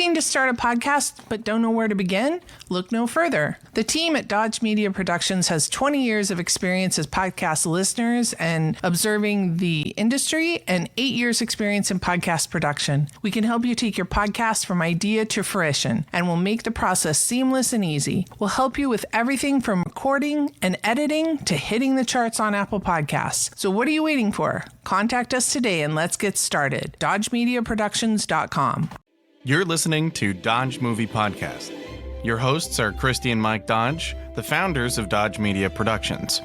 Looking to start a podcast but don't know where to begin? Look no further. The team at Dodge Media Productions has 20 years of experience as podcast listeners and observing the industry and 8 years experience in podcast production. We can help you take your podcast from idea to fruition, and we'll make the process seamless and easy. We'll help you with everything from recording and editing to hitting the charts on Apple Podcasts. So what are you waiting for? Contact us today and let's get started. DodgeMediaProductions.com. You're listening to Dodge Movie Podcast. Your hosts are Christy and Mike Dodge, the founders of Dodge Media Productions.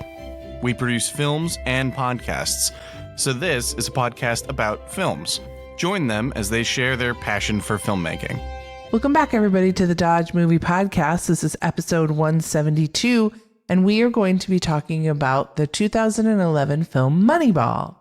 We produce films and podcasts, so this is a podcast about films. Join them as they share their passion for filmmaking. Welcome back, everybody, to the Dodge Movie Podcast. This is episode 172, and we are going to be talking about the 2011 film Moneyball.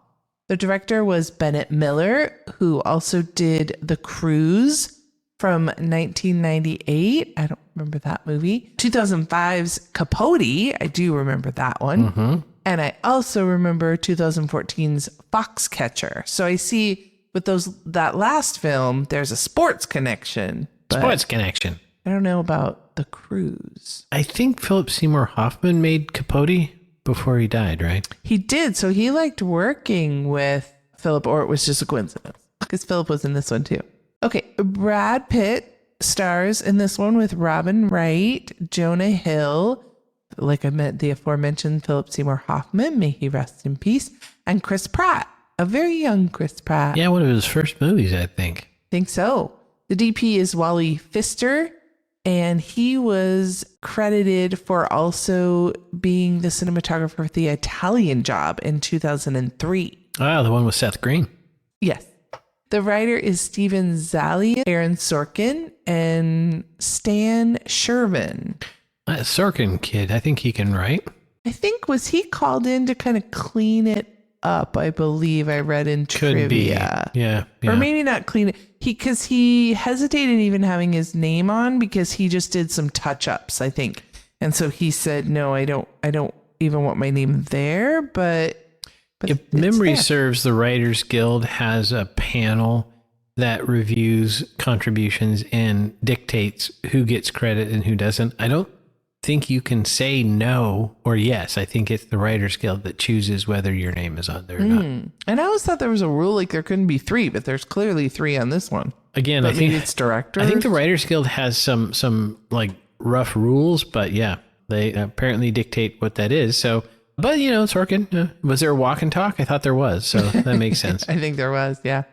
The director was Bennett Miller, who also did The Cruise from 1998. I don't remember that movie. 2005's Capote. I do remember that one. Mm-hmm. And I also remember 2014's Foxcatcher. So I see with that last film, there's a sports connection. Sports connection. I don't know about The Cruise. I think Phillip Seymour Hoffman made Capote before he died, right? He did. So he liked working with Phillip, or it was just a coincidence because Phillip was in this one too. Okay. Brad Pitt stars in this one with Robin Wright, Jonah Hill, like I meant, the aforementioned Phillip Seymour Hoffman, may he rest in peace, and Chris Pratt, a very young Chris Pratt. Yeah, one of his first movies, I think. Think so. The DP is Wally Pfister, and he was credited for also being the cinematographer for The Italian Job in 2003. Oh, the one with Seth Green. Yes. The writer is Steven Zaillian, Aaron Sorkin, and Stan Sherman. That Sorkin kid, I think he can write. I think, was he called in to kind of clean it up? I believe I read in Could trivia. Be. Yeah. Or maybe not clean it. Because he hesitated even having his name on because he just did some touch-ups, I think. And so he said, no, I don't even want my name there, but if memory serves, the Writers Guild has a panel that reviews contributions and dictates who gets credit and who doesn't. I don't think you can say no or yes. I think it's the Writers Guild that chooses whether your name is on there or not. And I always thought there was a rule like there couldn't be 3, but there's clearly 3 on this one. Again, but I think it's directors. I think the Writers Guild has some like rough rules, but yeah, they apparently dictate what that is. So, but Sorkin, was there a walk and talk? I thought there was, so that makes sense. I think there was, yeah.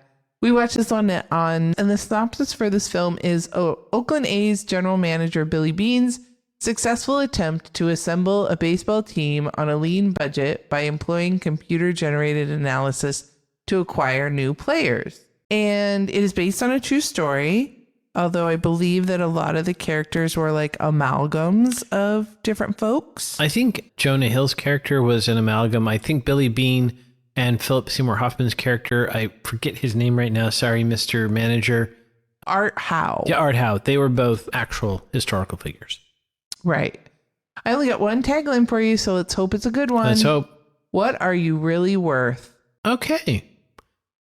We watched this one and the synopsis for this film is Oakland A's general manager Billy Bean's successful attempt to assemble a baseball team on a lean budget by employing computer-generated analysis to acquire new players. And it is based on a true story, although I believe that a lot of the characters were like amalgams of different folks. I think Jonah Hill's character was an amalgam. I think Billy Bean and Phillip Seymour Hoffman's character, I forget his name right now, sorry, Mr. Manager. Art Howe. Yeah, Art Howe. They were both actual historical figures. Right. I only got one tagline for you, so let's hope it's a good one. Let's hope. What are you really worth? Okay.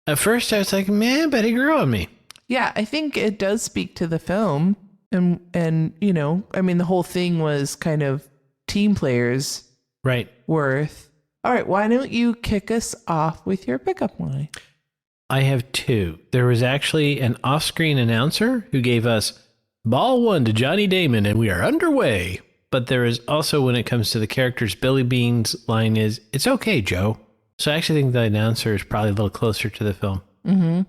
At first I was like, man, but he grew on me. Yeah, I think it does speak to the film. And the whole thing was kind of team players. Right. Worth. All right, why don't you kick us off with your pickup line? I have 2. There was actually an off-screen announcer who gave us ball 1 to Johnny Damon, and we are underway. But there is also, when it comes to the characters, Billy Bean's line is, it's okay, Joe. So I actually think the announcer is probably a little closer to the film. Mm-hmm.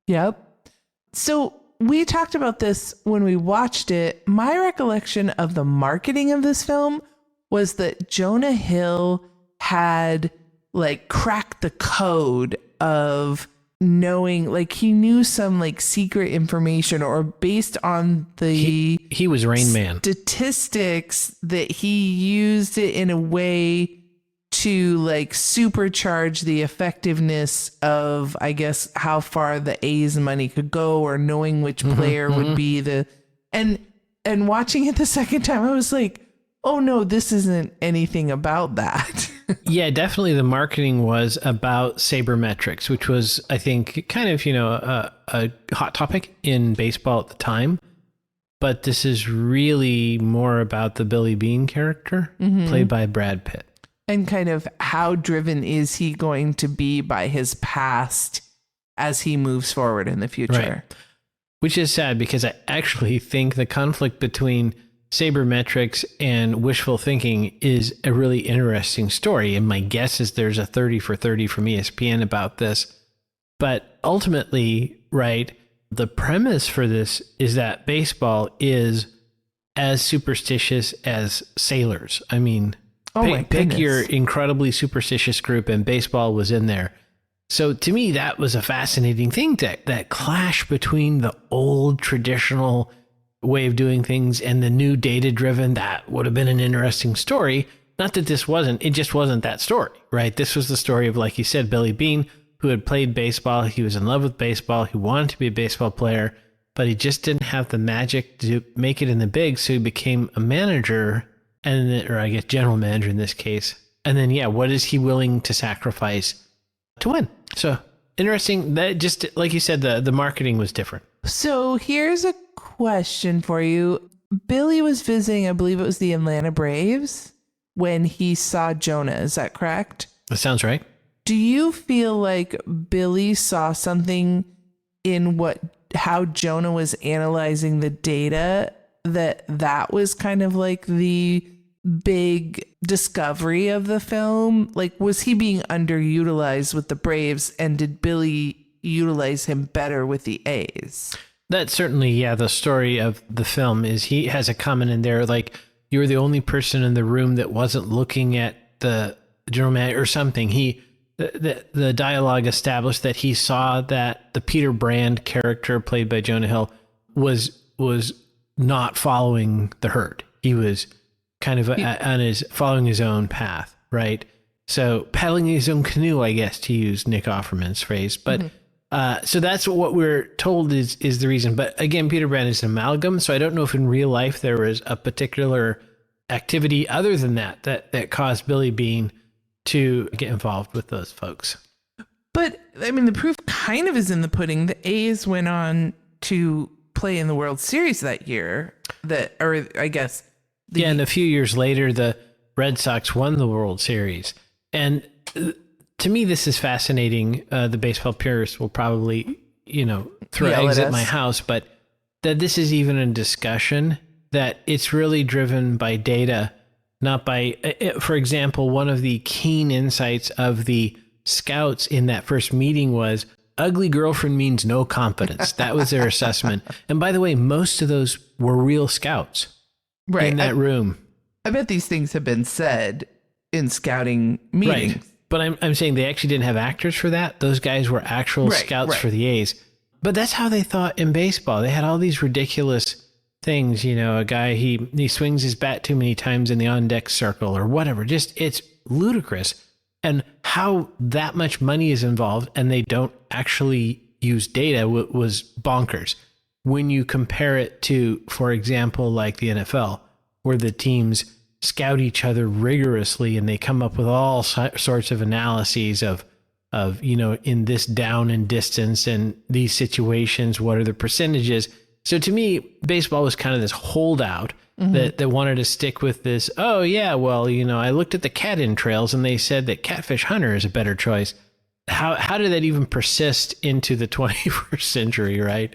Yep. So we talked about this when we watched it. My recollection of the marketing of this film was that Jonah Hill had like cracked the code of knowing, like he knew some like secret information, or based on the he was Rain Man statistics that he used it in a way to like supercharge the effectiveness of, I guess, how far the A's money could go, or knowing which player would be the, and watching it the second time, I was like, oh no, this isn't anything about that. Yeah, definitely the marketing was about Sabermetrics, which was, I think, kind of, a hot topic in baseball at the time. But this is really more about the Billy Bean character played by Brad Pitt. And kind of how driven is he going to be by his past as he moves forward in the future? Right. Which is sad because I actually think the conflict between Sabermetrics and wishful thinking is a really interesting story. And my guess is there's a 30 for 30 from ESPN about this. But ultimately, right, the premise for this is that baseball is as superstitious as sailors. I mean, pick your incredibly superstitious group, and baseball was in there. So to me, that was a fascinating thing, that clash between the old traditional way of doing things and the new data-driven. That would have been an interesting story. Not that this wasn't, it just wasn't that story, right? This was the story of, like you said, Billy Bean, who had played baseball. He was in love with baseball. He wanted to be a baseball player, but he just didn't have the magic to make it in the big. So he became a manager, or I guess general manager in this case. And then, what is he willing to sacrifice to win? So interesting. That just, like you said, the marketing was different. So here's a question for you. Billy was visiting, I believe it was the Atlanta Braves, when he saw Jonah. Is that correct? That sounds right. Do you feel like Billy saw something in how Jonah was analyzing the data that was kind of like the big discovery of the film? Like, was he being underutilized with the Braves, and did Billy utilize him better with the A's? That's certainly, the story of the film is he has a comment in there like, you were the only person in the room that wasn't looking at the general manager or something. The dialogue established that he saw that the Peter Brand character played by Jonah Hill was not following the herd. He was kind of following his own path, right? So paddling his own canoe, I guess, to use Nick Offerman's phrase. But so that's what we're told is the reason. But again, Peter Brand is an amalgam, so I don't know if in real life there was a particular activity other than that caused Billy Bean to get involved with those folks. But I mean, the proof kind of is in the pudding. The A's went on to play in the World Series that year. And a few years later, the Red Sox won the World Series. And to me, this is fascinating. The baseball purists will probably, throw eggs at my house, but that this is even a discussion, that it's really driven by data, not by, for example, one of the keen insights of the scouts in that first meeting was ugly girlfriend means no confidence. That was their assessment. And by the way, most of those were real scouts in that room. I bet these things have been said in scouting meetings. Right. But I'm saying they actually didn't have actors for that. Those guys were actual scouts for the A's. But that's how they thought in baseball. They had all these ridiculous things, a guy, he swings his bat too many times in the on-deck circle or whatever. Just, it's ludicrous. And how that much money is involved and they don't actually use data was bonkers. When you compare it to, for example, like the NFL, where the teams scout each other rigorously and they come up with all sorts of analyses of in this down and distance and these situations, what are the percentages? So to me, baseball was kind of this holdout that wanted to stick with this. Oh yeah, well, I looked at the cat entrails and they said that Catfish Hunter is a better choice. How did that even persist into the 21st century, right?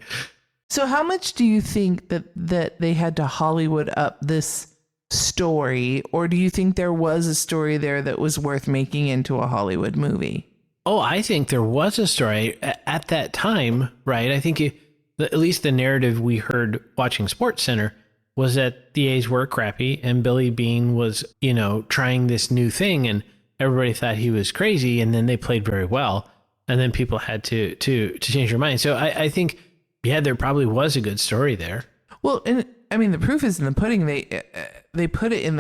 So how much do you think that they had to Hollywood up this story, or do you think there was a story there that was worth making into a Hollywood movie? Oh, I think there was a story at that time, right? I think at least the narrative we heard watching SportsCenter was that the A's were crappy and Billy Bean was, trying this new thing and everybody thought he was crazy, and then they played very well. And then people had to change their mind. So I think, there probably was a good story there. Well, and I mean, the proof is in the pudding. They put it in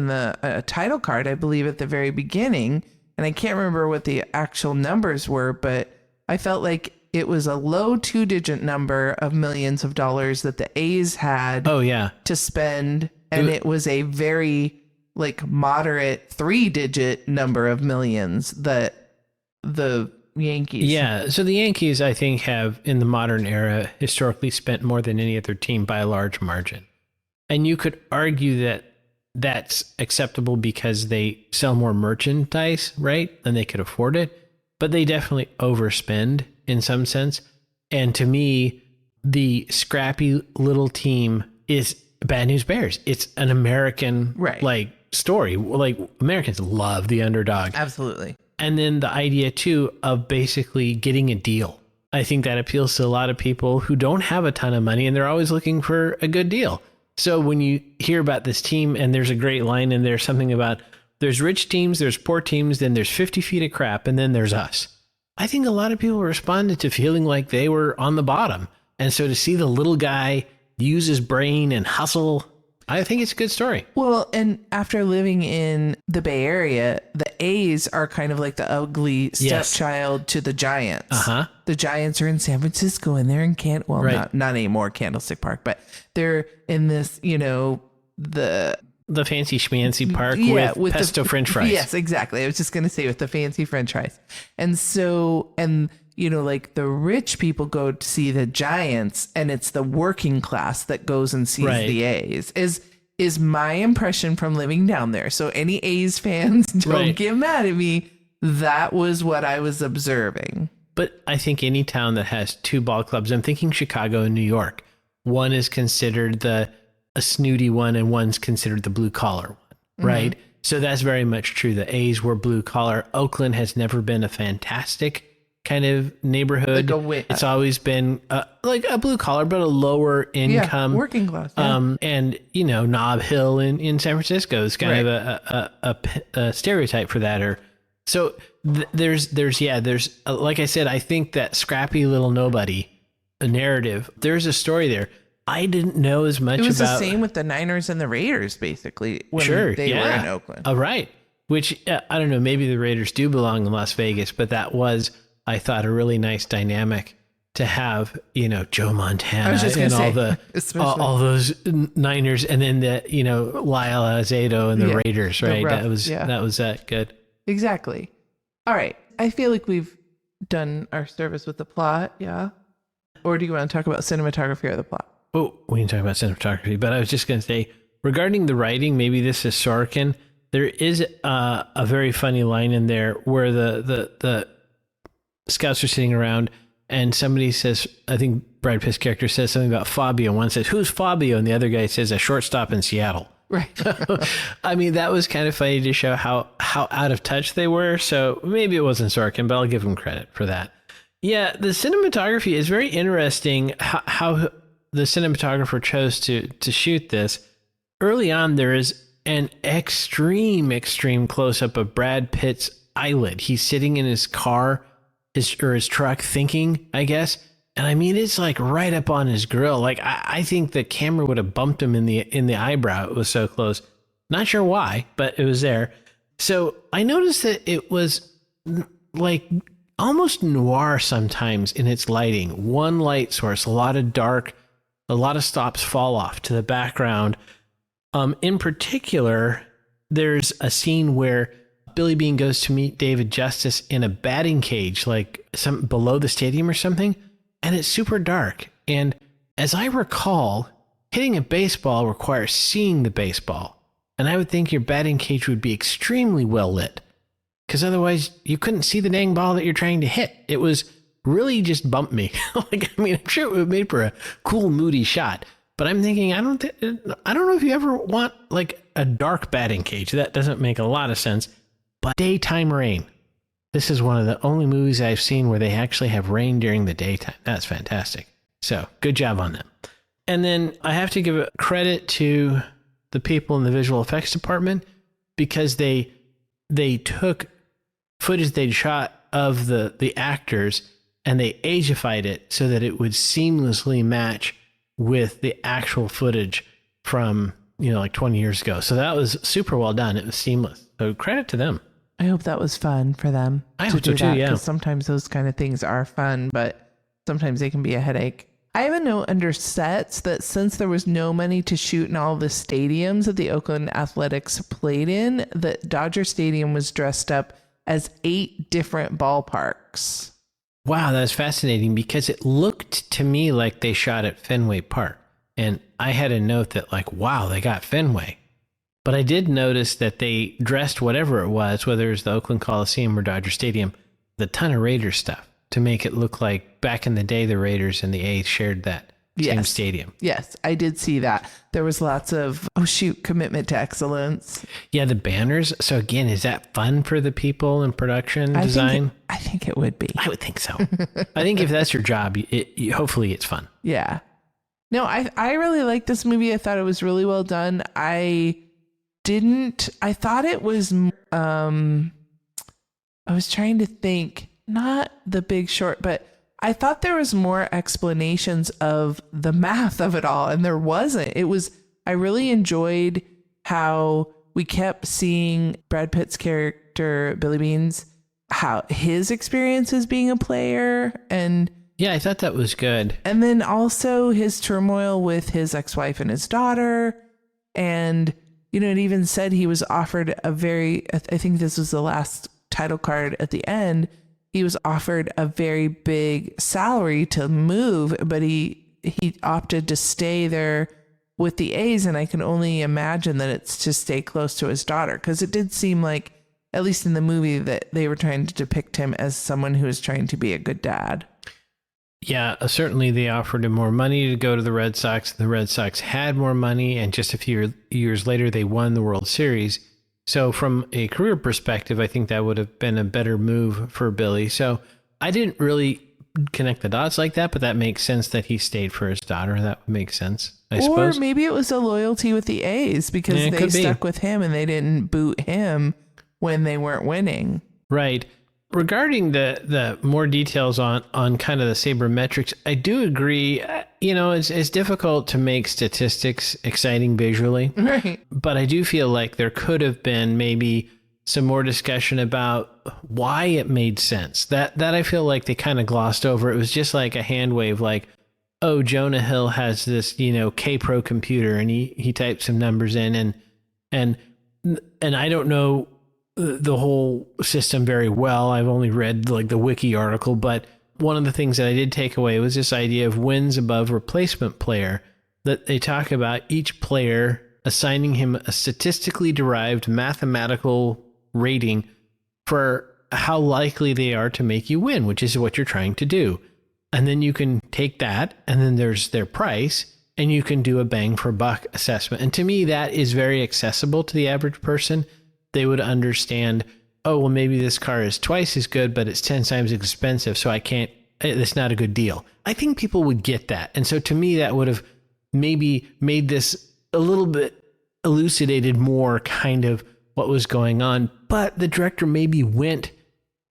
the title card, I believe, at the very beginning. And I can't remember what the actual numbers were, but I felt like it was a low 2-digit number of millions of dollars that the A's had to spend. And it was a very like moderate 3-digit number of millions that the Yankees. Yeah. So the Yankees, I think, have in the modern era historically spent more than any other team by a large margin. And you could argue that that's acceptable because they sell more merchandise, right? And they could afford it, but they definitely overspend in some sense. And to me, the scrappy little team is Bad News Bears. It's an American like story. Like Americans love the underdog. Absolutely. And then the idea too of basically getting a deal. I think that appeals to a lot of people who don't have a ton of money and they're always looking for a good deal. So when you hear about this team and there's a great line and there's something about there's rich teams, there's poor teams, then there's 50 feet of crap, and then there's us. I think a lot of people responded to feeling like they were on the bottom. And so to see the little guy use his brain and hustle, I think it's a good story. Well, and after living in the Bay Area, the A's are kind of like the ugly stepchild to the Giants. The Giants are in San Francisco and they're in not anymore, Candlestick Park, but they're in this, the fancy schmancy park with pesto French fries. Yes, exactly. I was just going to say with the fancy French fries. And so, like the rich people go to see the Giants and it's the working class that goes and sees the A's is my impression from living down there. So any A's fans, don't get mad at me. That was what I was observing. But I think any town that has two ball clubs, I'm thinking Chicago and New York, one is considered a snooty one and one's considered the blue collar one, right? So that's very much true. The A's were blue collar. Oakland has never been a fantastic kind of neighborhood. It's always been like a blue collar, but a lower income, working class. Yeah. And Nob Hill in San Francisco is kind of a stereotype for that. Or so there's like I said, I think that scrappy little nobody narrative. There's a story there. I didn't know as much about. It was the same with the Niners and the Raiders, basically, when they were in Oakland. Oh, right. Which I don't know. Maybe the Raiders do belong in Las Vegas, but that was, I thought, a really nice dynamic to have, Joe Montana and all those Niners, and then the Lyle Alzado and the Raiders, right? That was good. Exactly. All right. I feel like we've done our service with the plot, yeah. Or do you want to talk about cinematography or the plot? Oh, we can talk about cinematography, but I was just going to say regarding the writing, maybe this is Sorkin. There is a very funny line in there where the scouts are sitting around and somebody says, I think Brad Pitt's character says something about Fabio. One says, "Who's Fabio?" And the other guy says, "A shortstop in Seattle." Right. I mean, that was kind of funny to show how out of touch they were. So maybe it wasn't Sorkin, but I'll give him credit for that. Yeah, the cinematography is very interesting how the cinematographer chose to shoot this. Early on, there is an extreme close-up of Brad Pitt's eyelid. He's sitting in his car, his truck, thinking, I guess. And I mean, it's like right up on his grill. Like I think the camera would have bumped him in the eyebrow. It was so close. Not sure why, but it was there. So I noticed that it was like almost noir sometimes in its lighting. One light source, a lot of dark, a lot of stops fall off to the background. In particular, there's a scene where Billy Bean goes to meet David Justice in a batting cage, like some below the stadium or something, and it's super dark. And as I recall, hitting a baseball requires seeing the baseball. And I would think your batting cage would be extremely well lit, because otherwise you couldn't see the dang ball that you're trying to hit. It was really just bumped me. I'm sure it would have made for a cool, moody shot. But I'm thinking, I don't know if you ever want like a dark batting cage. That doesn't make a lot of sense. But daytime rain. This is one of the only movies I've seen where they actually have rain during the daytime. That's fantastic. So good job on them. And then I have to give credit to the people in the visual effects department, because they took footage they'd shot of the actors and they ageified it so that it would seamlessly match with the actual footage from, like 20 years ago. So that was super well done. It was seamless. So credit to them. I hope that was fun for them. I hope so too, yeah. Because sometimes those kind of things are fun, but sometimes they can be a headache. I have a note under sets that since there was no money to shoot in all the stadiums that the Oakland Athletics played in, that Dodger Stadium was dressed up as 8 different ballparks. Wow, that's fascinating because it looked to me like they shot at Fenway Park. And I had a note that like, wow, they got Fenway. But I did notice that they dressed whatever it was, whether it was the Oakland Coliseum or Dodger Stadium, with a ton of Raiders stuff to make it look like back in the day, the Raiders and the A's shared that same stadium. Yes, I did see that. There was lots of, commitment to excellence. Yeah, the banners. So again, is that fun for the people in production design? I think it would be. I would think so. I think if that's your job, hopefully it's fun. Yeah. No, I really liked this movie. I thought it was really well done. I thought it was, I was trying to think, not The Big Short, but I thought there was more explanations of the math of it all, and there wasn't. I really enjoyed how we kept seeing Brad Pitt's character, Billy Beans, how his experience as being a player, and yeah, I thought that was good. And then also his turmoil with his ex-wife and his daughter, and it even said he was offered I think this was the last title card at the end, he was offered a very big salary to move, but he opted to stay there with the A's. And I can only imagine that it's to stay close to his daughter, because it did seem like, at least in the movie, that they were trying to depict him as someone who was trying to be a good dad. Yeah, certainly they offered him more money to go to the Red Sox. The Red Sox had more money, and just a few years later, they won the World Series. So from a career perspective, I think that would have been a better move for Billy. So I didn't really connect the dots like that, but that makes sense that he stayed for his daughter. That would make sense, I suppose. Or maybe it was a loyalty with the A's because they stuck with him and they didn't boot him when they weren't winning. Right. Regarding the more details on kind of the sabermetrics, I do agree. It's difficult to make statistics exciting visually. Right. But I do feel like there could have been maybe some more discussion about why it made sense. That I feel like they kind of glossed over. It was just like a hand wave, like, oh, Jonah Hill has this, K-Pro computer and he typed some numbers in and I don't know the whole system very well. I've only read like the wiki article, but one of the things that I did take away was this idea of wins above replacement player, that they talk about each player assigning him a statistically derived mathematical rating for how likely they are to make you win, which is what you're trying to do. And then you can take that, and then there's their price, and you can do a bang for buck assessment. And to me, that is very accessible to the average person. They would understand, oh, well, maybe this car is twice as good, but it's 10 times expensive, so it's not a good deal. I think people would get that. And so to me, that would have maybe made this a little bit elucidated more kind of what was going on. But the director maybe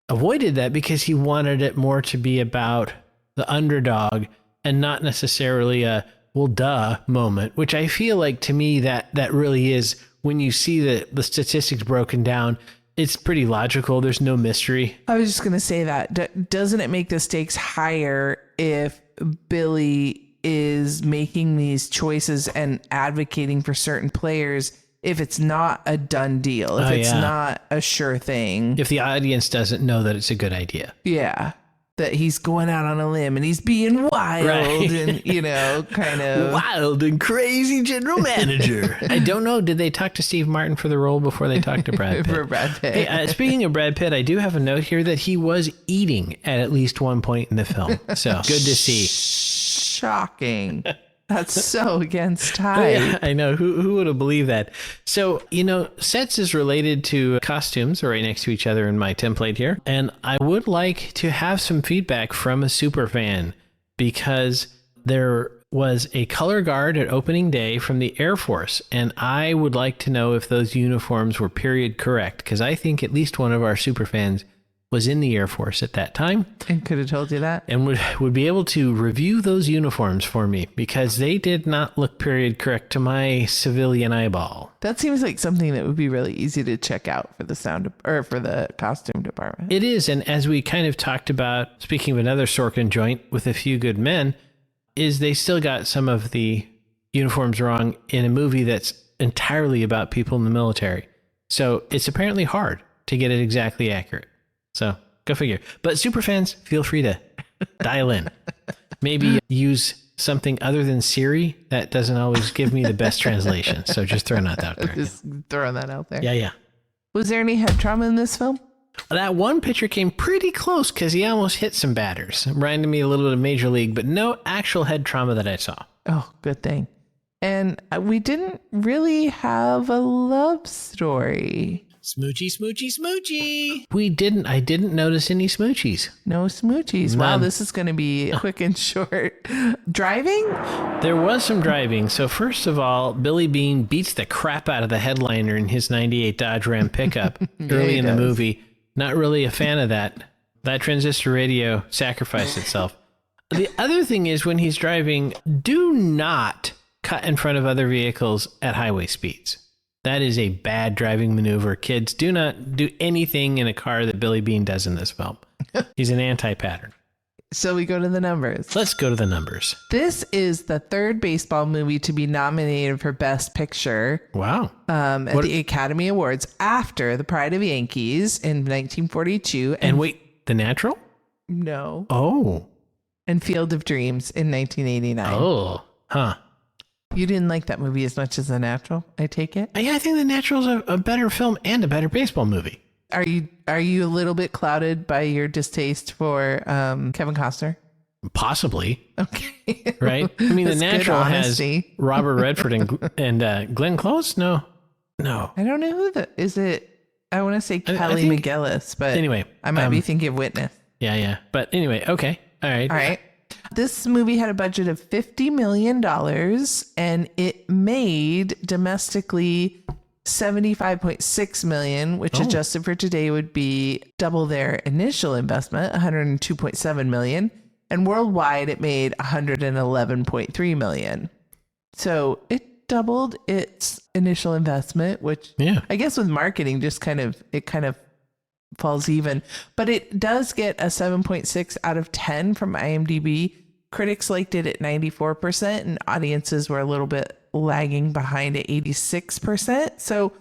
avoided that because he wanted it more to be about the underdog and not necessarily a, well, duh moment, which I feel like to me that really is. When you see the statistics broken down, it's pretty logical. There's no mystery. I was just going to say that. Doesn't it make the stakes higher if Billy is making these choices and advocating for certain players if it's not a done deal, if it's not a sure thing? If the audience doesn't know that it's a good idea. Yeah. That he's going out on a limb and he's being wild, right. And, kind of wild and crazy general manager. I don't know. Did they talk to Steve Martin for the role before they talked to Brad Pitt? For Brad Pitt. Hey, speaking of Brad Pitt, I do have a note here that he was eating at least one point in the film. So good to see. Shocking. That's so against type. Yeah, I know. Who would have believed that? So, sets is related to costumes. Are right next to each other in my template here. And I would like to have some feedback from a super fan, because there was a color guard at opening day from the Air Force. And I would like to know if those uniforms were period correct, because I think at least one of our super fans was in the Air Force at that time. And could have told you that. And would be able to review those uniforms for me, because they did not look period correct to my civilian eyeball. That seems like something that would be really easy to check out for the for the costume department. It is. And as we kind of talked about, speaking of another Sorkin joint with A Few Good Men, is they still got some of the uniforms wrong in a movie that's entirely about people in the military. So it's apparently hard to get it exactly accurate. So go figure. But superfans, feel free to dial in. Maybe use something other than Siri. That doesn't always give me the best translation. So just throwing that out there. Just throwing that out there. Yeah. Was there any head trauma in this film? That one pitcher came pretty close because he almost hit some batters. Reminded me a little bit of Major League, but no actual head trauma that I saw. Oh, good thing. And we didn't really have a love story. Smoochie. We didn't. I didn't notice any smoochies. No smoochies. None. Wow, this is going to be quick and short. Driving? There was some driving. So first of all, Billy Bean beats the crap out of the headliner in his 98 Dodge Ram pickup early in the movie. Not really a fan of that. That transistor radio sacrificed itself. The other thing is when he's driving, do not cut in front of other vehicles at highway speeds. That is a bad driving maneuver. Kids, do not do anything in a car that Billy Bean does in this film. He's an anti-pattern. So we go to the numbers. Let's go to the numbers. This is the third baseball movie to be nominated for Best Picture. Wow. At the Academy Awards after The Pride of Yankees in 1942. And wait, The Natural? No. Oh. And Field of Dreams in 1989. Oh. Huh. You didn't like that movie as much as The Natural, I take it? Yeah, I think The Natural's a better film and a better baseball movie. Are you a little bit clouded by your distaste for Kevin Costner? Possibly. Okay. Right? I mean, The That's good Natural has honesty. Robert Redford and Glenn Close? No. I don't know who is it. I want to say I Kelly think- McGillis, but Anyway, I might be thinking of Witness. Yeah. But anyway, okay. All right. This movie had a budget of $50 million and it made domestically $75.6 million, which adjusted for today would be double their initial investment, $102.7 million. And worldwide, it made $111.3 million. So it doubled its initial investment, which I guess with marketing just kind of falls even. But it does get a 7.6 out of 10 from IMDb. Critics liked it at 94%, and audiences were a little bit lagging behind at 86%. So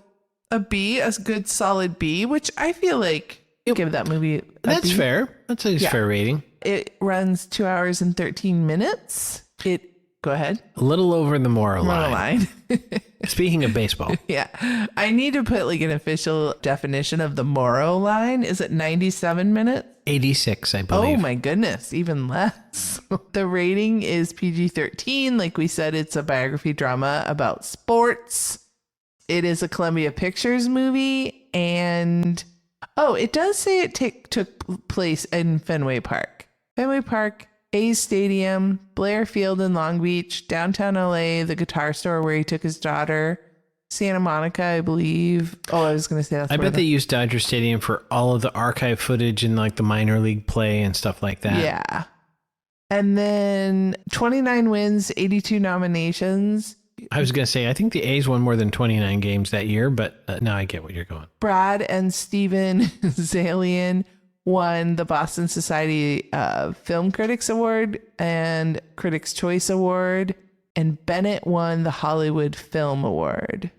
a B, a good solid B, which I feel like give that movie a That's B. fair. That's a fair rating. It runs 2 hours and 13 minutes. Go ahead. A little over the moral Moral line. Speaking of baseball. Yeah. I need to put like an official definition of the Morrow line. Is it 97 minutes? 86, I believe. Oh my goodness, even less. The rating is PG-13. Like we said, it's a biography drama about sports. It is a Columbia Pictures movie. And, it does say it took place in Fenway Park. Fenway Park, A's Stadium, Blair Field in Long Beach, downtown LA, the guitar store where he took his daughter, Santa Monica, I believe. Oh, I was going to say that's I bet they used Dodger Stadium for all of the archive footage and like the minor league play and stuff like that. Yeah. And then 29 wins, 82 nominations. I was going to say, I think the A's won more than 29 games that year, but now I get what you're going. Brad and Steven Zalian won the Boston Society Film Critics Award and Critics' Choice Award, and Bennett won the Hollywood Film Award.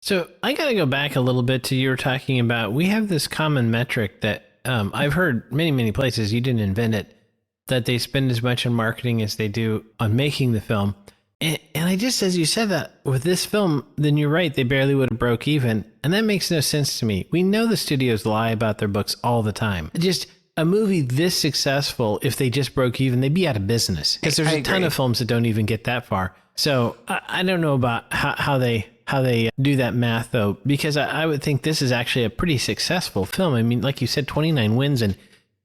So I got to go back a little bit to you were talking about, we have this common metric that I've heard many places, you didn't invent it, that they spend as much on marketing as they do on making the film. And I just, as you said that with this film, then you're right, they barely would have broke even. And that makes no sense to me. We know the studios lie about their books all the time. Just a movie this successful, if they just broke even, they'd be out of business. Because there's a ton of films that don't even get that far. So I don't know about how they do that math, though, because I would think this is actually a pretty successful film. I mean, like you said, 29 wins and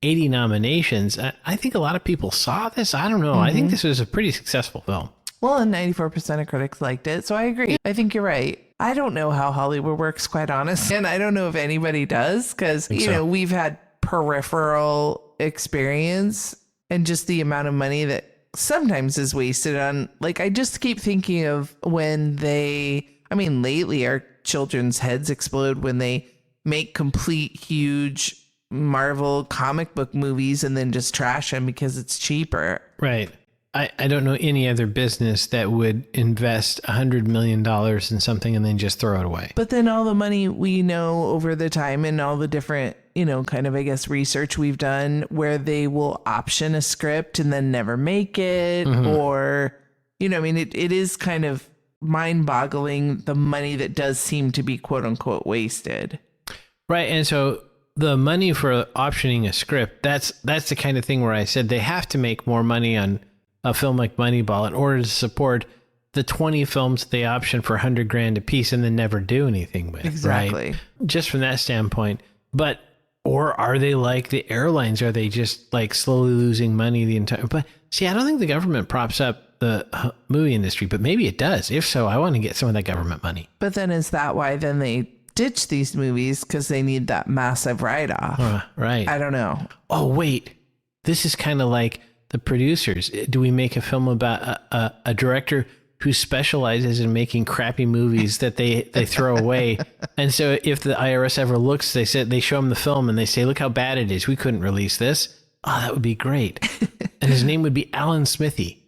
80 nominations. I think a lot of people saw this. I don't know. I think this was a pretty successful film. Well, and 94% of critics liked it. So I agree. I think you're right. I don't know how Hollywood works, quite honest. And I don't know if anybody does, because, we've had peripheral experience and just the amount of money that sometimes is wasted on, like, I just keep thinking of when lately our children's heads explode when they make complete huge Marvel comic book movies and then just trash them because it's cheaper. Right. I don't know any other business that would invest $100 million in something and then just throw it away. But then all the money we know over the time and all the different, kind of, I guess, research we've done where they will option a script and then never make it or, it is kind of mind-boggling the money that does seem to be quote unquote wasted. Right. And so the money for optioning a script, that's the kind of thing where I said they have to make more money on a film like Moneyball in order to support the 20 films they option for $100,000 a piece and then never do anything with. Exactly. Right? Just from that standpoint. Or are they like the airlines? Are they just like slowly losing money the entire? But see, I don't think the government props up the movie industry, but maybe it does. If so, I want to get some of that government money. But then is that why then they ditch these movies because they need that massive write-off? Right. I don't know. Oh, wait. This is kind of like the producers. Do we make a film about a director who specializes in making crappy movies that they throw away? And so if the IRS ever looks, they show them the film and they say, look how bad it is. We couldn't release this. Oh, that would be great. And his name would be Alan Smithy.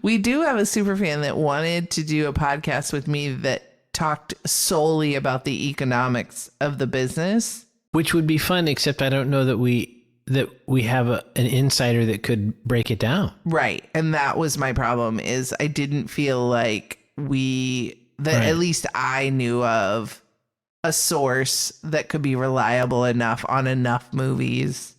We do have a super fan that wanted to do a podcast with me that talked solely about the economics of the business. Which would be fun, except I don't know that we have an insider that could break it down. Right. And that was my problem is I didn't feel like at least I knew of a source that could be reliable enough on enough movies.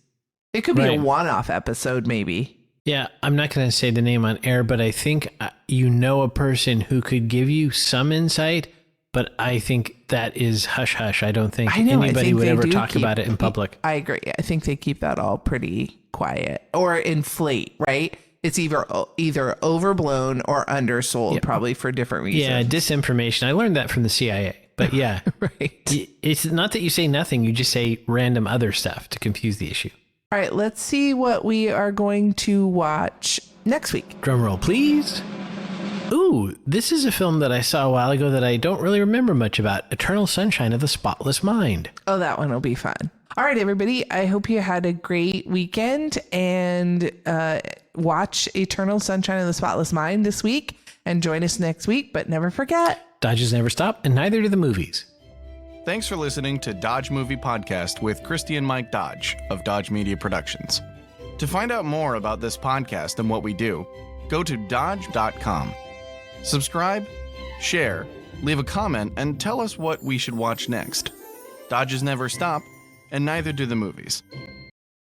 It could be a one-off episode maybe. Yeah, I'm not going to say the name on air, but I think a person who could give you some insight, but I think that is hush-hush. I don't think anybody would ever talk about it in public. I agree. I think they keep that all pretty quiet or inflate, right? It's either overblown or undersold, probably for different reasons. Yeah, disinformation. I learned that from the CIA. But yeah, right. It's not that you say nothing. You just say random other stuff to confuse the issue. All right, let's see what we are going to watch next week. Drum roll, please. Ooh, this is a film that I saw a while ago that I don't really remember much about. Eternal Sunshine of the Spotless Mind. Oh, that one will be fun. All right, everybody. I hope you had a great weekend and watch Eternal Sunshine of the Spotless Mind this week and join us next week. But never forget, Dodges never stop, and neither do the movies. Thanks for listening to Dodge Movie Podcast with Christy and Mike Dodge of Dodge Media Productions. To find out more about this podcast and what we do, go to dodge.com. Subscribe, share, leave a comment, and tell us what we should watch next. Dodges never stop, and neither do the movies.